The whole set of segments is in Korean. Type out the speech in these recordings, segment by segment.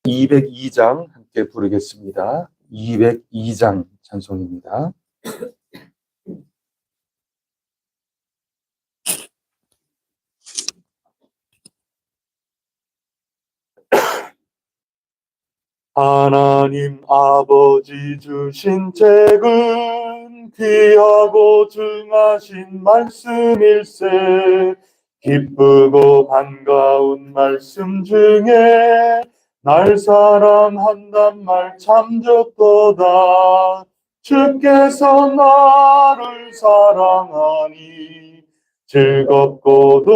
202장 함께 부르겠습니다. 202장 찬송입니다. 하나님 아버지 주신 책은 귀하고 중하신 말씀일세. 기쁘고 반가운 말씀 중에 날 사랑한단 말 참 좋도다. 주께서 나를 사랑하니 즐겁고도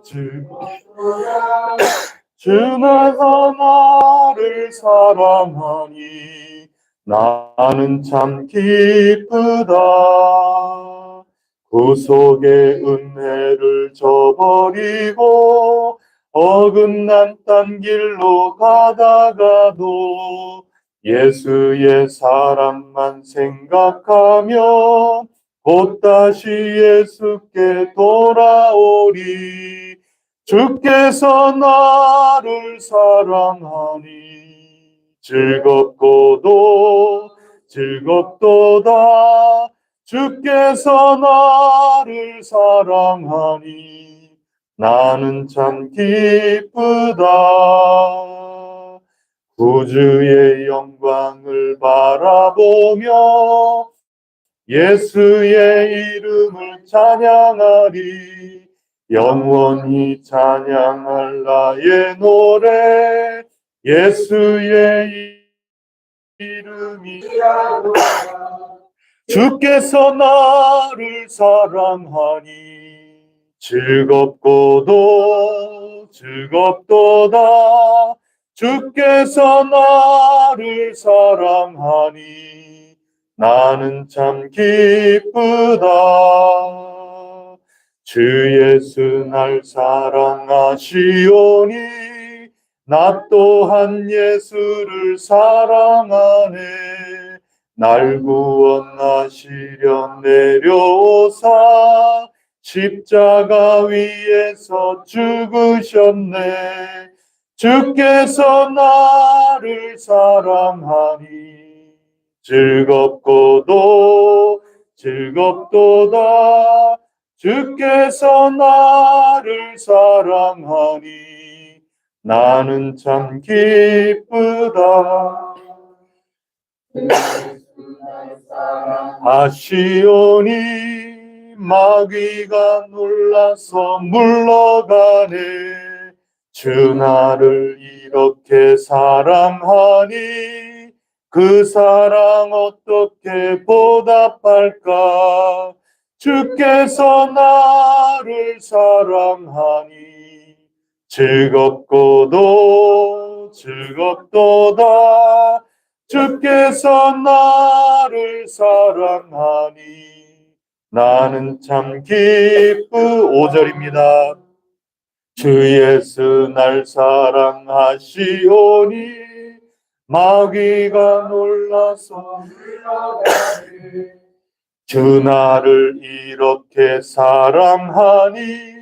즐겁도다. 주께서 나를 사랑하니 나는 참 기쁘다. 구속의 은혜를 저버리고 어긋난 딴 길로 가다가도 예수의 사랑만 생각하면 곧 다시 예수께 돌아오리. 주께서 나를 사랑하니 즐겁고도 즐겁도다. 주께서 나를 사랑하니 나는 참 기쁘다. 구주의 영광을 바라보며 예수의 이름을 찬양하리. 영원히 찬양할 나의 노래 예수의 이름이 주께서 나를 사랑하니 즐겁고도 즐겁도다. 주께서 나를 사랑하니 나는 참 기쁘다. 주 예수 날 사랑하시오니 나 또한 예수를 사랑하네. 날 구원하시려 내려오사 십자가 위에서 죽으셨네. 주께서 나를 사랑하니 즐겁고도 즐겁도다. 주께서 나를 사랑하니 나는 참 기쁘다. 하시오니 마귀가 놀라서 물러가네. 주 나를 이렇게 사랑하니 그 사랑 어떻게 보답할까. 주께서 나를 사랑하니 즐겁고도 즐겁도다. 주께서 나를 사랑하니 나는 참 5절입니다. 주 예수 날 사랑하시오니 마귀가 놀라서 물러가니 주 나를 이렇게 사랑하니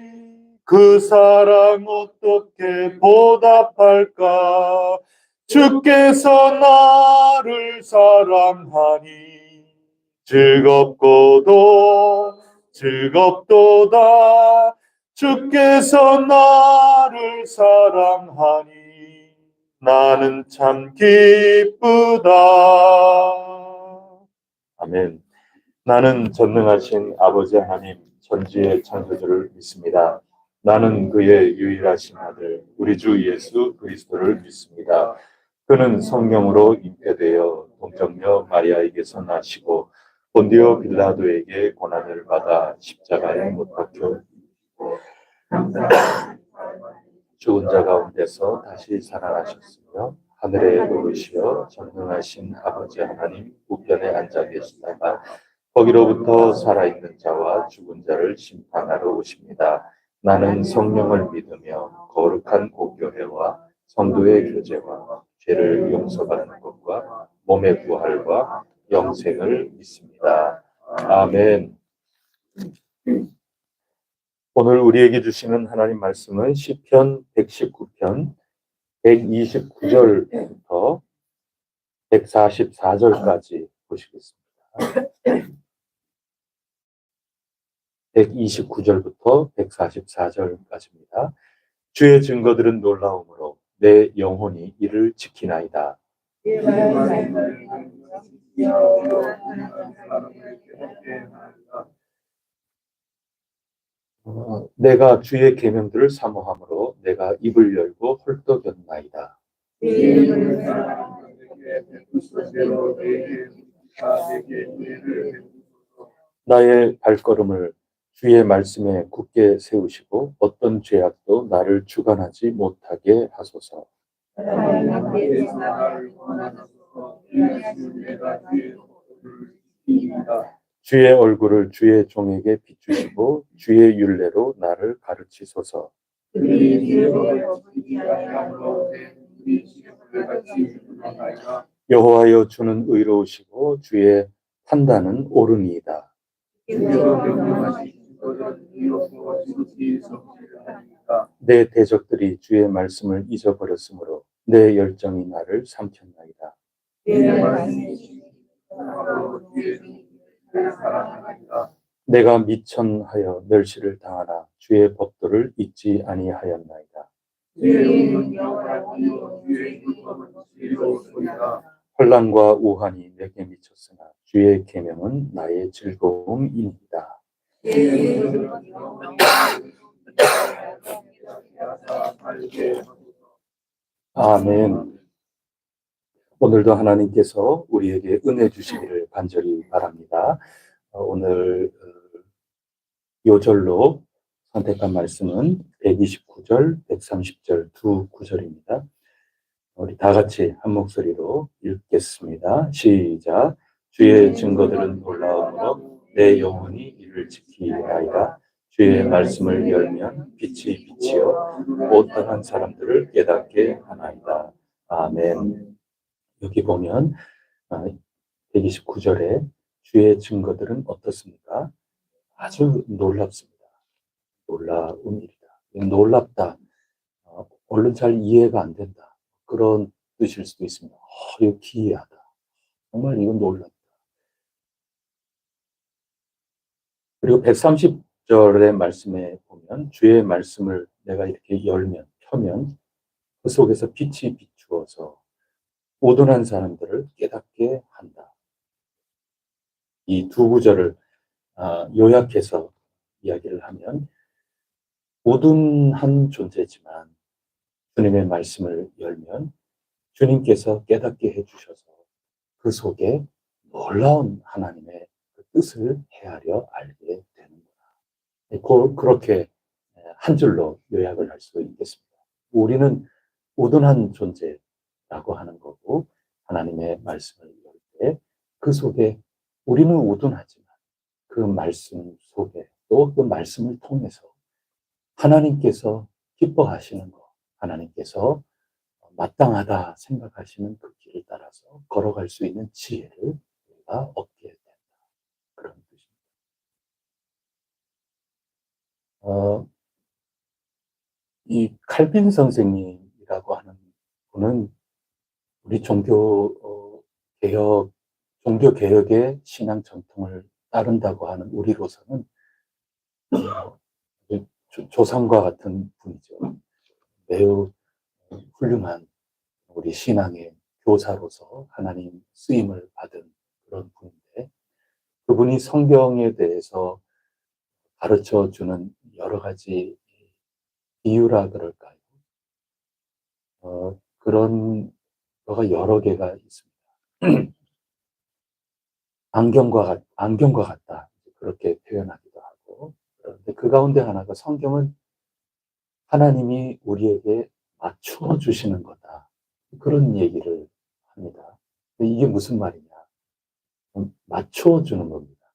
그 사랑 어떻게 보답할까. 주께서 나를 사랑하니 즐겁고도 즐겁도다. 주께서 나를 사랑하니 나는 참 기쁘다. 아멘. 나는 전능하신 아버지 하나님 전지의 창조주를 믿습니다. 나는 그의 유일하신 아들 우리 주 예수 그리스도를 믿습니다. 그는 성령으로 잉태되어 동정녀 마리아에게서 나시고 본디오 빌라도에게 고난을 받아 십자가에 못 박혀 죽은 자 가운데서 다시 살아나셨으며 하늘에 오르시어 전능하신 아버지 하나님 우편에 앉아 계시다가 거기로부터 살아있는 자와 죽은 자를 심판하러 오십니다. 나는 성령을 믿으며 거룩한 공교회와 성도의 교제와 죄를 용서받는 것과 몸의 부활과 영생을 믿습니다. 아멘. 오늘 우리에게 주시는 하나님 말씀은 시편 119편 129절부터 144절까지 보시겠습니다. 129절부터 144절까지입니다. 주의 증거들은 놀라움으로 내 영혼이 이를 지키나이다. 내가 주의 계명들을 사모함으로 내가 입을 열고 헐떡였나이다. 나의 발걸음을 주의 말씀에 굳게 세우시고 어떤 죄악도 나를 주관하지 못하게 하소서. 주의 얼굴을 주의 종에게 비추시고 주의 율례로 나를 가르치소서. 여호와여, 주는 의로우시고 주의 판단은 옳으니이다. 내 대적들이 주의 말씀을 잊어버렸으므로 내 열정이 나를 삼켰나이다. 내가 미천하여 멸시를 당하나 주의 법도를 잊지 아니하였나이다. 혼란과 우환이 내게 미쳤으나 주의 계명은 나의 즐거움입니다. 아멘. 오늘도 하나님께서 우리에게 은혜 주시기를 간절히 바랍니다. 오늘 요절로 선택한 말씀은 129절, 130절 두 구절입니다. 우리 다 같이 한 목소리로 읽겠습니다. 시작. 주의 증거들은 놀라움으로 내 영혼이 이를 지키리이다. 주의 말씀을 열면 빛이 빛이요 못당한 사람들을 깨닫게 하나이다. 아멘. 여기 보면 129절에 주의 증거들은 어떻습니까? 아주 놀랍습니다. 놀라운 일이다. 놀랍다. 얼른 잘 이해가 안 된다. 그런 뜻일 수도 있습니다. 이거 기이하다. 정말 이건 놀랍다. 그리고 130절의 말씀에 보면 주의 말씀을 내가 이렇게 열면, 펴면 그 속에서 빛이 비추어서 오둔한 사람들을 깨닫게 한다. 이 두 구절을 요약해서 이야기를 하면 오둔한 존재지만 주님의 말씀을 열면 주님께서 깨닫게 해주셔서 그 속에 놀라운 하나님의 그 뜻을 헤아려 알게 되는구나. 그렇게 한 줄로 요약을 할 수 있겠습니다. 우리는 오둔한 존재라고 하는 거고 하나님의 말씀을 열 때 그 속에 우리는 오둔하지만 그 말씀 속에 또 그 말씀을 통해서 하나님께서 기뻐하시는 것, 하나님께서 마땅하다 생각하시는 그 길을 따라서 걸어갈 수 있는 지혜를 우리가 얻게 된다. 그런 뜻입니다. 이 칼빈 선생님이라고 하는 분은 우리 종교 개혁의 신앙 전통을 따른다고 하는 우리로서는 조상과 같은 분이죠. 매우 훌륭한 우리 신앙의 교사로서 하나님 쓰임을 받은 그런 분인데 그분이 성경에 대해서 가르쳐 주는 여러 가지 이유라 그럴까요? 그런 거가 여러 개가 있습니다. 안경과 같다. 그렇게 표현하기도 하고. 그런데 그 가운데 하나가 성경은 하나님이 우리에게 맞추어 주시는 거다. 그런 얘기를 합니다. 이게 무슨 말이냐? 맞추어 주는 겁니다.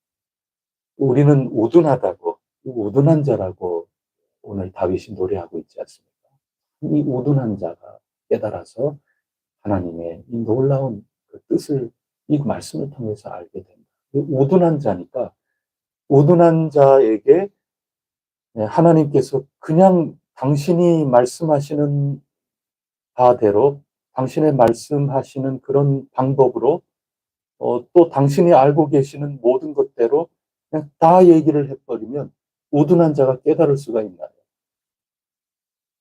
우리는 우둔하다고, 우둔한 자라고 오늘 다윗이 노래하고 있지 않습니까? 이 우둔한 자가 깨달아서 하나님의 이 놀라운 그 뜻을 이 말씀을 통해서 알게 된다. 우둔한 자니까 우둔한 자에게 하나님께서 그냥 당신이 말씀하시는 바대로 당신의 말씀하시는 그런 방법으로 또 당신이 알고 계시는 모든 것대로 그냥 다 얘기를 해버리면 우둔한 자가 깨달을 수가 있나요?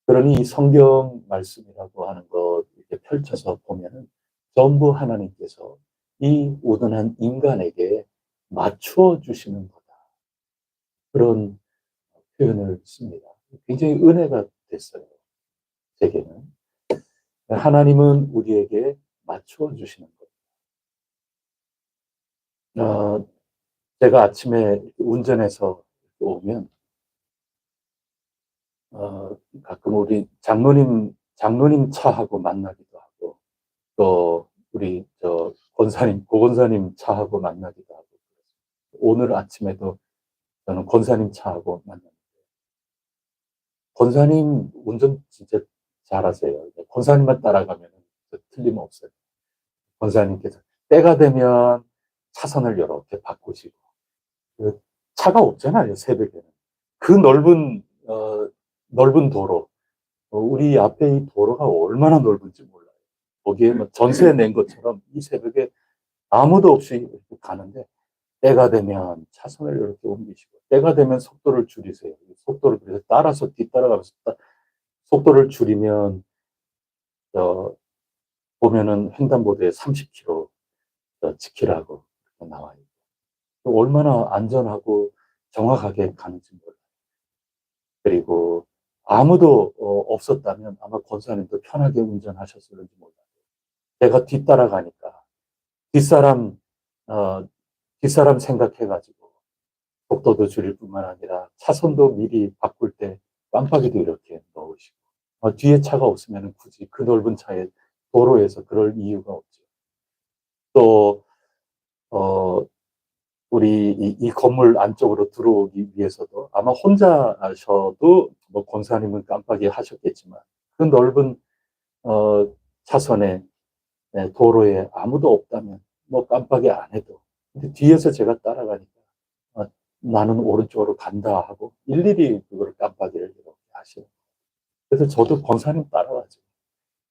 그러니 이 성경 말씀이라고 하는 것 이렇게 펼쳐서 보면은 전부 하나님께서 이 우둔한 인간에게 맞추어 주시는 거다. 그런 표현을 씁니다. 굉장히 은혜가 됐어요. 제게는. 하나님은 우리에게 맞추어 주시는 거예요. 제가 아침에 운전해서 오면 가끔 우리 장로님 차하고 만나기도 하고 또 우리 고건사님 차하고 만나기도 하고 오늘 아침에도 저는 권사님 차하고 만났는데 권사님 운전 진짜 잘하세요. 권사님만 따라가면 틀림없어요. 권사님께서 때가 되면 차선을 이렇게 바꾸시고 그 차가 없잖아요, 새벽에는. 그 넓은 도로, 우리 앞에 이 도로가 얼마나 넓은지 몰라요. 거기에 뭐 전세 낸 것처럼 이 새벽에 아무도 없이 가는데 때가 되면 차선을 이렇게 옮기시고 때가 되면 속도를 줄이세요. 속도를 그래서 따라서 뒤따라가면서 속도를 줄이면 보면은 횡단보도에 30km 지키라고 나와 있고 얼마나 안전하고 정확하게 가는지 몰라요. 그리고 아무도 없었다면 아마 권사님도 편하게 운전하셨을지 몰라요. 제가 뒤따라가니까 뒷사람 어, 뒷사람 생각해가지고 속도도 줄일 뿐만 아니라 차선도 미리 바꿀 때 깜빡이도 이렇게 넣으시고 뒤에 차가 없으면 굳이 그 넓은 차에 도로에서 그럴 이유가 없죠. 또 우리 이 건물 안쪽으로 들어오기 위해서도 아마 혼자 하셔도 뭐 권사님은 깜빡이 하셨겠지만 그 넓은 차선에 도로에 아무도 없다면 뭐 깜빡이 안 해도 근데 뒤에서 제가 따라가니까 어, 나는 오른쪽으로 간다 하고 일일이 그걸 깜빡이를 이렇게 하시는 그래서 저도 권사님 따라가죠.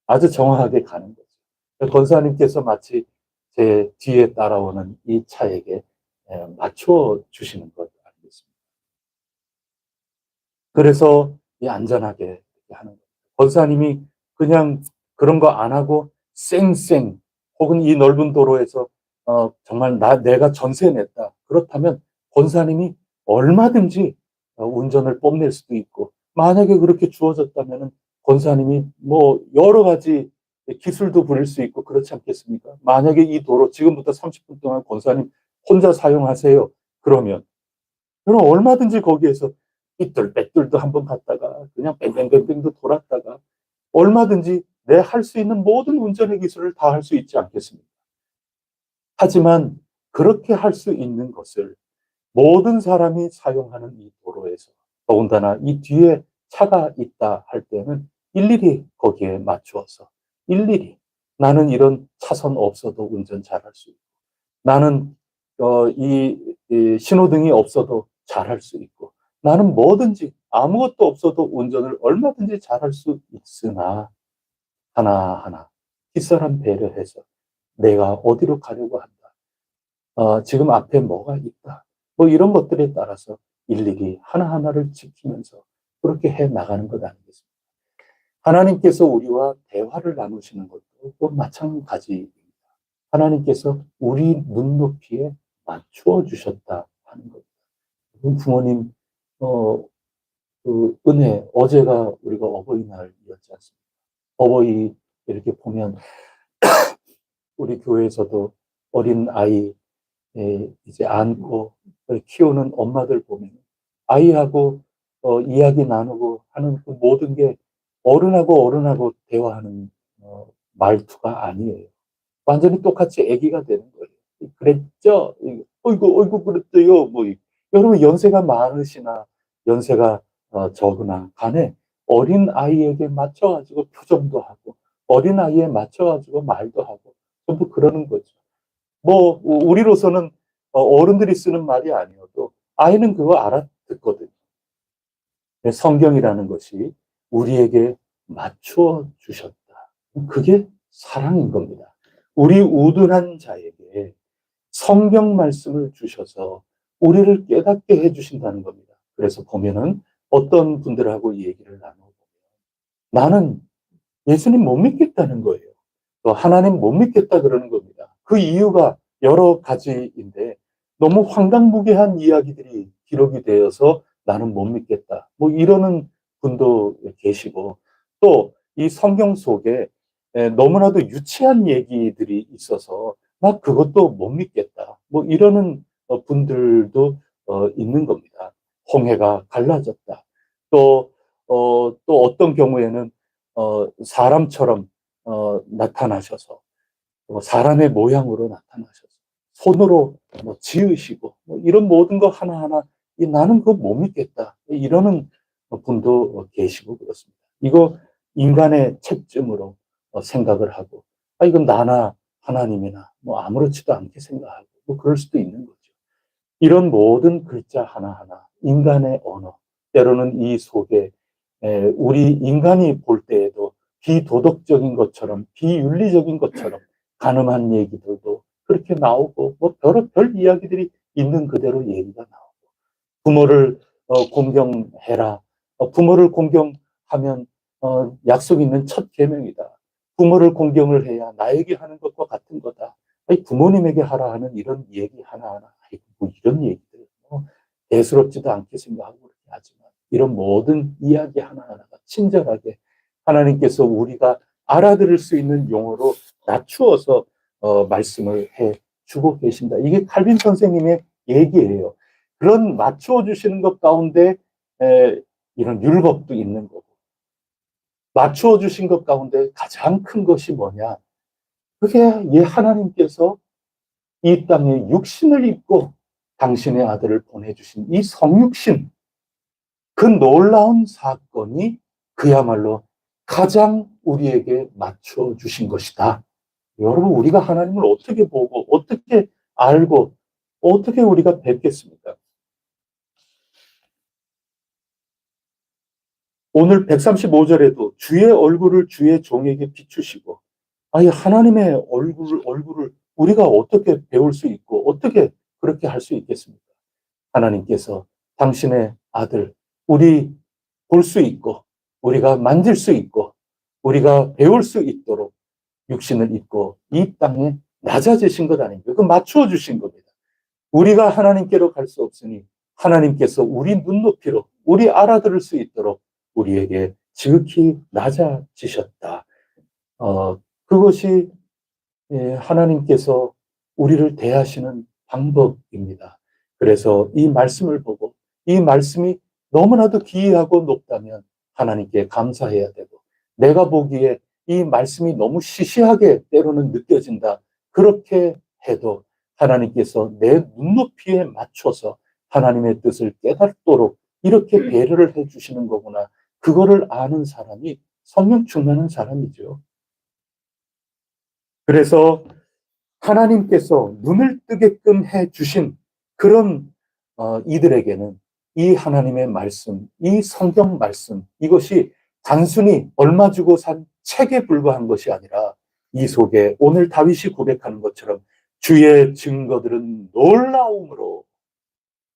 아주 정확하게 가는 거죠. 권사님께서 마치 제 뒤에 따라오는 이 차에게 맞춰 주시는 것 아니겠습니까? 그래서 이 안전하게 하는 거예요. 권사님이 그냥 그런 거 안 하고 쌩쌩 혹은 이 넓은 도로에서 정말 내가 전세 냈다. 그렇다면 권사님이 얼마든지 운전을 뽐낼 수도 있고 만약에 그렇게 주어졌다면 권사님이 뭐 여러 가지 기술도 부릴 수 있고 그렇지 않겠습니까? 만약에 이 도로 지금부터 30분 동안 권사님 혼자 사용하세요. 그럼 얼마든지 거기에서 삐뚤빼뚤도 한번 갔다가 그냥 뺑뺑뺑뺑도 돌았다가 얼마든지 내 할 수 있는 모든 운전의 기술을 다 할 수 있지 않겠습니까? 하지만 그렇게 할 수 있는 것을 모든 사람이 사용하는 이 도로에서 더군다나 이 뒤에 차가 있다 할 때는 일일이 거기에 맞추어서 일일이 나는 이런 차선 없어도 운전 잘할 수 있고 나는 이 신호등이 없어도 잘할 수 있고 나는 뭐든지 아무것도 없어도 운전을 얼마든지 잘할 수 있으나 하나하나 뒷사람 배려해서 내가 어디로 가려고 한다. 지금 앞에 뭐가 있다. 뭐 이런 것들에 따라서 일일이 하나하나를 지키면서 그렇게 해 나가는 것 아니겠습니까? 하나님께서 우리와 대화를 나누시는 것도 또 마찬가지입니다. 하나님께서 우리 눈높이에 맞추어 주셨다 하는 겁니다. 부모님, 어, 그 은혜, 어제가 우리가 어버이날이었지 않습니까? 어버이 이렇게 보면 우리 교회에서도 어린 아이 이제 안고 키우는 엄마들 보면 아이하고 이야기 나누고 하는 그 모든 게 어른하고 대화하는 말투가 아니에요. 완전히 똑같이 아기가 되는 거예요. 그랬죠? 어이구 그랬대요. 뭐 여러분 연세가 많으시나 연세가 적으나 간에 어린 아이에게 맞춰가지고 표정도 하고 어린 아이에 맞춰가지고 말도 하고 전부 그러는 거죠. 뭐 우리로서는 어른들이 쓰는 말이 아니어도 아이는 그거 알아듣거든요. 성경이라는 것이 우리에게 맞추어 주셨다. 그게 사랑인 겁니다. 우리 우둔한 자에게 성경 말씀을 주셔서 우리를 깨닫게 해주신다는 겁니다. 그래서 보면은 어떤 분들하고 얘기를 나누고 나는 예수님 못 믿겠다는 거예요. 또 하나님 못 믿겠다 그러는 겁니다. 그 이유가 여러 가지인데 너무 황당무계한 이야기들이 기록이 되어서 나는 못 믿겠다. 뭐 이러는 분도 계시고 또 이 성경 속에 너무나도 유치한 얘기들이 있어서 나 그것도 못 믿겠다. 뭐 이러는 분들도 있는 겁니다. 홍해가 갈라졌다. 또 어떤 경우에는 사람처럼 나타나셔서 사람의 모양으로 나타나셔서 손으로 뭐 지으시고 뭐 이런 모든 거 하나하나 나는 그거 못 믿겠다 이러는 분도 계시고 그렇습니다. 이거 인간의 책쯤으로 생각을 하고 이건 나나 하나님이나 뭐 아무렇지도 않게 생각하고 뭐 그럴 수도 있는 거죠. 이런 모든 글자 하나하나 인간의 언어 때로는 이 속에 우리 인간이 볼 때에도 비도덕적인 것처럼 비윤리적인 것처럼 가늠한 얘기들도 그렇게 나오고 뭐 별 이야기들이 있는 그대로 얘기가 나오고 부모를 공경해라. 부모를 공경하면 약속 있는 첫 계명이다. 부모를 공경을 해야 나에게 하는 것과 같은 거다. 아니, 부모님에게 하라 하는 이런 얘기 하나하나 뭐 이런 얘기들 대수롭지도 않게 생각하고 그렇게 하지만 이런 모든 이야기 하나하나가 친절하게 하나님께서 우리가 알아들을 수 있는 용어로 낮추어서 말씀을 해 주고 계신다. 이게 칼빈 선생님의 얘기예요. 그런 맞추어 주시는 것 가운데 이런 율법도 있는 거고 맞추어 주신 것 가운데 가장 큰 것이 뭐냐? 그게 하나님께서 이 땅에 육신을 입고 당신의 아들을 보내주신 이 성육신 그 놀라운 사건이 그야말로 가장 우리에게 맞춰 주신 것이다. 여러분, 우리가 하나님을 어떻게 보고, 어떻게 알고, 어떻게 우리가 뵙겠습니까? 오늘 135절에도 주의 얼굴을 주의 종에게 비추시고, 아니, 하나님의 얼굴을 우리가 어떻게 배울 수 있고, 어떻게 그렇게 할 수 있겠습니까? 하나님께서 당신의 아들, 우리 볼 수 있고, 우리가 만질 수 있고, 우리가 배울 수 있도록 육신을 입고 이 땅에 낮아지신 것 아닙니까? 그 맞추어 주신 겁니다. 우리가 하나님께로 갈 수 없으니 하나님께서 우리 눈높이로 우리 알아들을 수 있도록 우리에게 지극히 낮아지셨다. 그것이 하나님께서 우리를 대하시는 방법입니다. 그래서 이 말씀을 보고 이 말씀이 너무나도 기이하고 높다면 하나님께 감사해야 되고 내가 보기에 이 말씀이 너무 시시하게 때로는 느껴진다. 그렇게 해도 하나님께서 내 눈높이에 맞춰서 하나님의 뜻을 깨닫도록 이렇게 배려를 해주시는 거구나. 그거를 아는 사람이 성령 충만한 사람이죠. 그래서 하나님께서 눈을 뜨게끔 해 주신 그런 이들에게는 이 하나님의 말씀, 이 성경 말씀, 이것이 단순히 얼마 주고 산 책에 불과한 것이 아니라 이 속에 오늘 다윗이 고백하는 것처럼 주의 증거들은 놀라움으로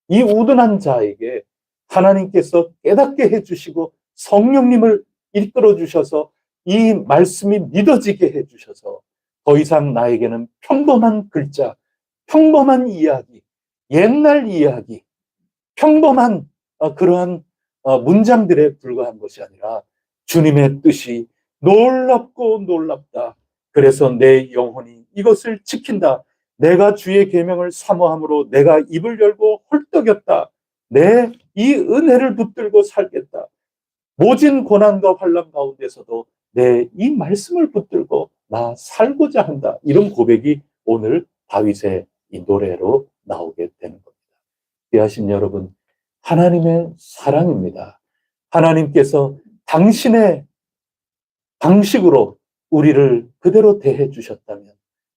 이 우둔한 자에게 하나님께서 깨닫게 해주시고 성령님을 이끌어 주셔서 이 말씀이 믿어지게 해주셔서 더 이상 나에게는 평범한 글자, 평범한 이야기, 옛날 이야기, 평범한 그러한 문장들에 불과한 것이 아니라 주님의 뜻이 놀랍고 놀랍다. 그래서 내 영혼이 이것을 지킨다. 내가 주의 계명을 사모함으로 내가 입을 열고 헐떡였다. 내 이 은혜를 붙들고 살겠다. 모진 고난과 환난 가운데서도 내 이 말씀을 붙들고 나 살고자 한다. 이런 고백이 오늘 다윗의 이 노래로 나오게 되는 겁니다. 귀하신 여러분, 하나님의 사랑입니다. 하나님께서 당신의 방식으로 우리를 그대로 대해 주셨다면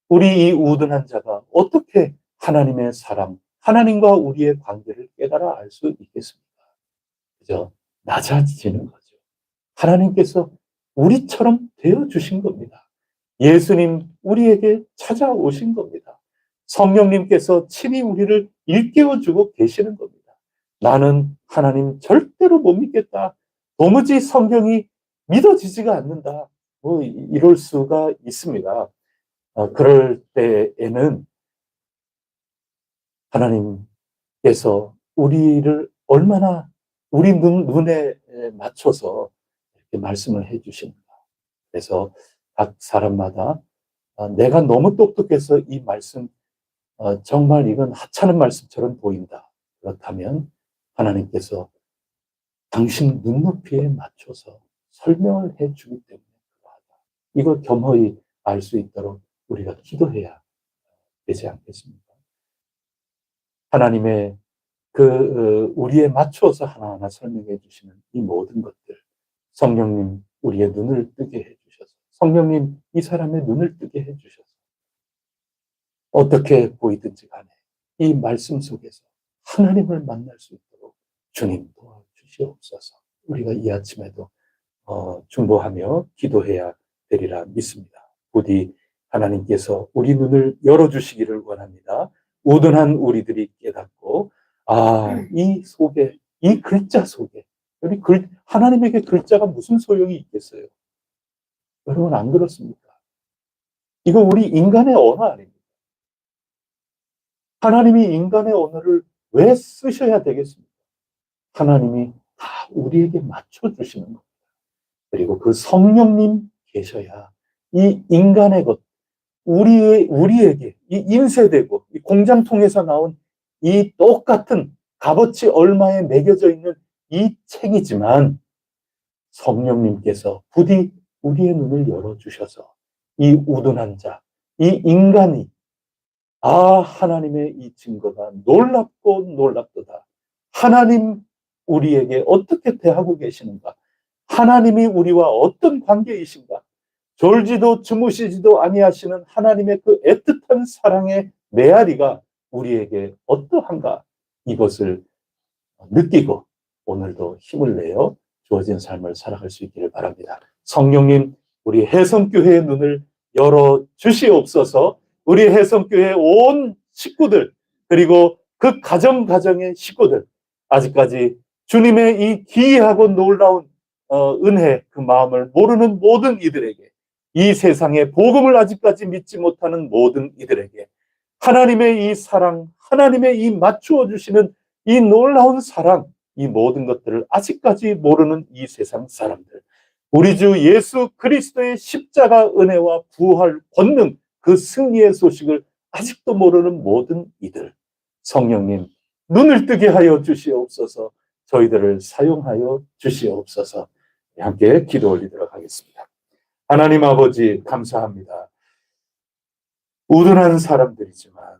우리 이 우둔한 자가 어떻게 하나님의 사랑, 하나님과 우리의 관계를 깨달아 알 수 있겠습니까? 그저 낮아지는 거죠. 하나님께서 우리처럼 되어주신 겁니다. 예수님 우리에게 찾아오신 겁니다. 성령님께서 친히 우리를 일깨워주고 계시는 겁니다. 나는 하나님 절대로 못 믿겠다. 도무지 성경이 믿어지지가 않는다. 이럴 수가 있습니다. 그럴 때에는 하나님께서 우리를 얼마나 우리 눈에 맞춰서 이렇게 말씀을 해주시는가. 그래서 각 사람마다 내가 너무 똑똑해서 이 말씀 정말 이건 하찮은 말씀처럼 보인다. 그렇다면 하나님께서 당신 눈높이에 맞춰서 설명을 해주기 때문에 그러하다. 이걸 겸허히 알 수 있도록 우리가 기도해야 되지 않겠습니까? 하나님의 우리에 맞춰서 하나하나 설명해 주시는 이 모든 것들, 성령님 우리의 눈을 뜨게 해 주셔서, 성령님 이 사람의 눈을 뜨게 해 주셔서 어떻게 보이든지 간에 이 말씀 속에서 하나님을 만날 수 있도록 주님 도와주시옵소서. 우리가 이 아침에도 중보하며 기도해야 되리라 믿습니다. 부디 하나님께서 우리 눈을 열어주시기를 원합니다. 우둔한 우리들이 깨닫고 이 속에, 이 글자 속에 하나님에게 글자가 무슨 소용이 있겠어요? 여러분 안 그렇습니까? 이거 우리 인간의 언어 아닙니까? 하나님이 인간의 언어를 왜 쓰셔야 되겠습니까? 하나님이 다 우리에게 맞춰주시는 겁니다. 그리고 그 성령님 계셔야 이 인간의 것, 우리에게 이 인쇄되고 이 공장통에서 나온 이 똑같은 값어치 얼마에 매겨져 있는 이 책이지만 성령님께서 부디 우리의 눈을 열어주셔서 이 우둔한 자, 이 인간이 하나님의 이 증거가 놀랍고 놀랍도다. 하나님 우리에게 어떻게 대하고 계시는가? 하나님이 우리와 어떤 관계이신가? 졸지도 주무시지도 아니하시는 하나님의 그 애틋한 사랑의 메아리가 우리에게 어떠한가? 이것을 느끼고 오늘도 힘을 내어 주어진 삶을 살아갈 수 있기를 바랍니다. 성령님, 우리 해성교회의 눈을 열어 주시옵소서. 우리 해성교회 온 식구들, 그리고 그 가정의 식구들, 아직까지 주님의 이 기이하고 놀라운 은혜, 그 마음을 모르는 모든 이들에게, 이 세상에 복음을 아직까지 믿지 못하는 모든 이들에게 하나님의 이 사랑, 하나님의 이 맞추어 주시는 이 놀라운 사랑, 이 모든 것들을 아직까지 모르는 이 세상 사람들, 우리 주 예수 그리스도의 십자가 은혜와 부활 권능, 그 승리의 소식을 아직도 모르는 모든 이들, 성령님 눈을 뜨게 하여 주시옵소서. 저희들을 사용하여 주시옵소서. 함께 기도 올리도록 하겠습니다. 하나님 아버지 감사합니다. 우둔한 사람들이지만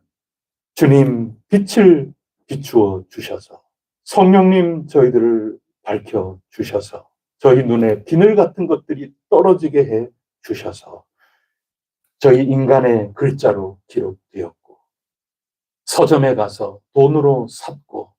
주님 빛을 비추어 주셔서, 성령님 저희들을 밝혀 주셔서, 저희 눈에 비늘 같은 것들이 떨어지게 해 주셔서 저희 인간의 글자로 기록되었고 서점에 가서 돈으로 샀고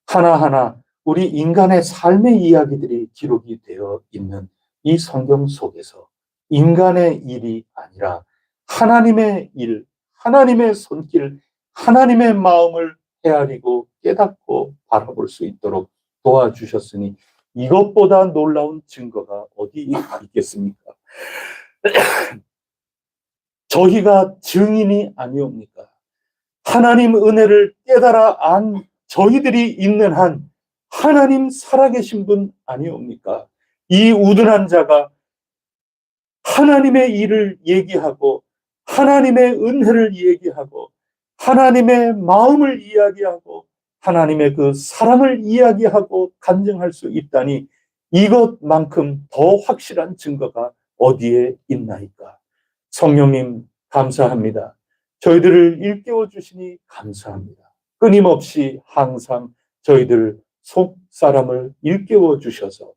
하나하나 우리 인간의 삶의 이야기들이 기록이 되어 있는 이 성경 속에서 인간의 일이 아니라 하나님의 일, 하나님의 손길, 하나님의 마음을 헤아리고 깨닫고 바라볼 수 있도록 도와주셨으니 이것보다 놀라운 증거가 어디 있겠습니까? 저희가 증인이 아니옵니까? 하나님 은혜를 깨달아 안 저희들이 있는 한 하나님 살아계신 분 아니옵니까? 이 우둔한 자가 하나님의 일을 얘기하고 하나님의 은혜를 얘기하고 하나님의 마음을 이야기하고 하나님의 그 사랑을 이야기하고 간증할 수 있다니 이것만큼 더 확실한 증거가 어디에 있나이까? 성령님 감사합니다. 저희들을 일깨워 주시니 감사합니다. 끊임없이 항상 저희들 속 사람을 일깨워 주셔서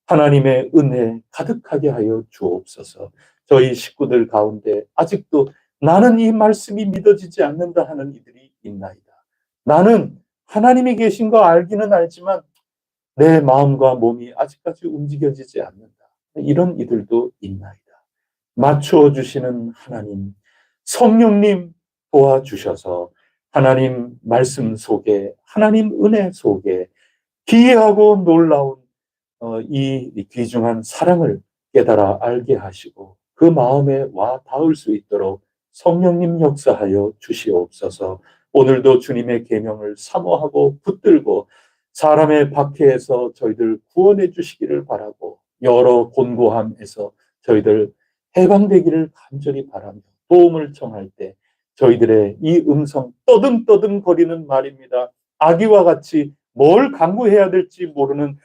하나님의 은혜 가득하게 하여 주옵소서. 저희 식구들 가운데 아직도 나는 이 말씀이 믿어지지 않는다 하는 이들이 있나이다. 나는 하나님이 계신 거 알기는 알지만 내 마음과 몸이 아직까지 움직여지지 않는다. 이런 이들도 있나이다. 맞추어 주시는 하나님, 성령님 도와주셔서 하나님 말씀 속에, 하나님 은혜 속에 기이하고 놀라운 이 귀중한 사랑을 깨달아 알게 하시고 그 마음에 와 닿을 수 있도록 성령님 역사하여 주시옵소서. 오늘도 주님의 계명을 사모하고 붙들고 사람의 박해에서 저희들 구원해 주시기를 바라고 여러 곤고함에서 저희들 해방되기를 간절히 바라며 도움을 청할 때 저희들의 이 음성 떠듬떠듬 거리는 말입니다. 아기와 같이 뭘 강구해야 될지 모르는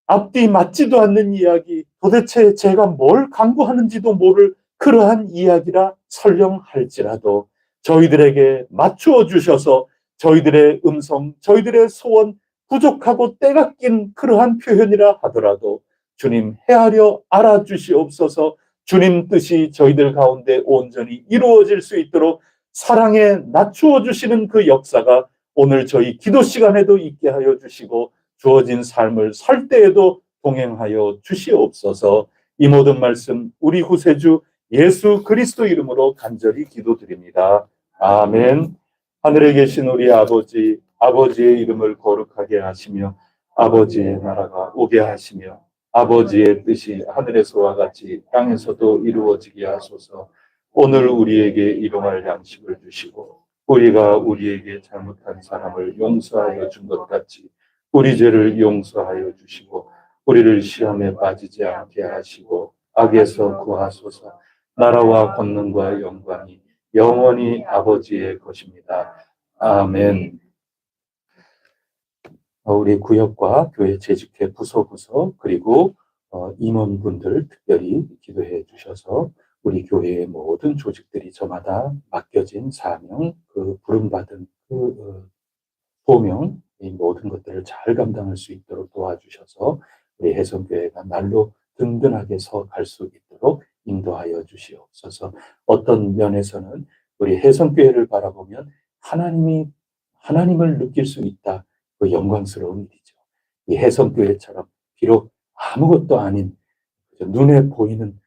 앞뒤 맞지도 않는 이야기, 도대체 제가 뭘 강구하는지도 모를 그러한 이야기라 설령할지라도 저희들에게 맞추어 주셔서 저희들의 음성, 저희들의 소원, 부족하고 때가 낀 그러한 표현이라 하더라도 주님 헤아려 알아주시옵소서. 주님 뜻이 저희들 가운데 온전히 이루어질 수 있도록 사랑에 낮추어 주시는 그 역사가 오늘 저희 기도 시간에도 있게 하여 주시고 주어진 삶을 살 때에도 동행하여 주시옵소서. 이 모든 말씀 우리 구세주 예수 그리스도 이름으로 간절히 기도드립니다. 아멘. 하늘에 계신 우리 아버지, 아버지의 이름을 거룩하게 하시며 아버지의 나라가 오게 하시며 아버지의 뜻이 하늘에서와 같이 땅에서도 이루어지게 하소서. 오늘 우리에게 일용할 양식을 주시고 우리가 우리에게 잘못한 사람을 용서하여 준 것 같이 우리 죄를 용서하여 주시고 우리를 시험에 빠지지 않게 하시고 악에서 구하소서. 나라와 권능과 영광이 영원히 아버지의 것입니다. 아멘. 우리 구역과 교회 재직회 부서 그리고 임원분들 특별히 기도해 주셔서 우리 교회의 모든 조직들이 저마다 맡겨진 사명, 그 부름받은 그 소명, 이 모든 것들을 잘 감당할 수 있도록 도와주셔서 우리 혜성교회가 날로 든든하게 서 갈 수 있도록 인도하여 주시옵소서. 어떤 면에서는 우리 혜성교회를 바라보면 하나님을 느낄 수 있다. 그 영광스러운 일이죠. 이 혜성교회처럼 비록 아무것도 아닌 눈에 보이는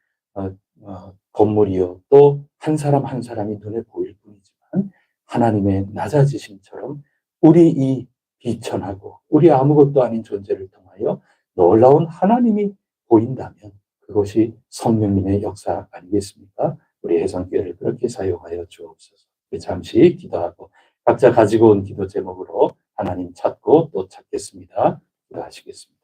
건물이요. 또 한 사람 한 사람이 눈에 보일 뿐이지만 하나님의 낮아지심처럼 우리 이 비천하고 우리 아무것도 아닌 존재를 통하여 놀라운 하나님이 보인다면 그것이 성령님의 역사 아니겠습니까? 우리 혜성교회를 그렇게 사용하여 주옵소서. 잠시 기도하고 각자 가지고 온 기도 제목으로 하나님 찾고 또 찾겠습니다. 기도하시겠습니다.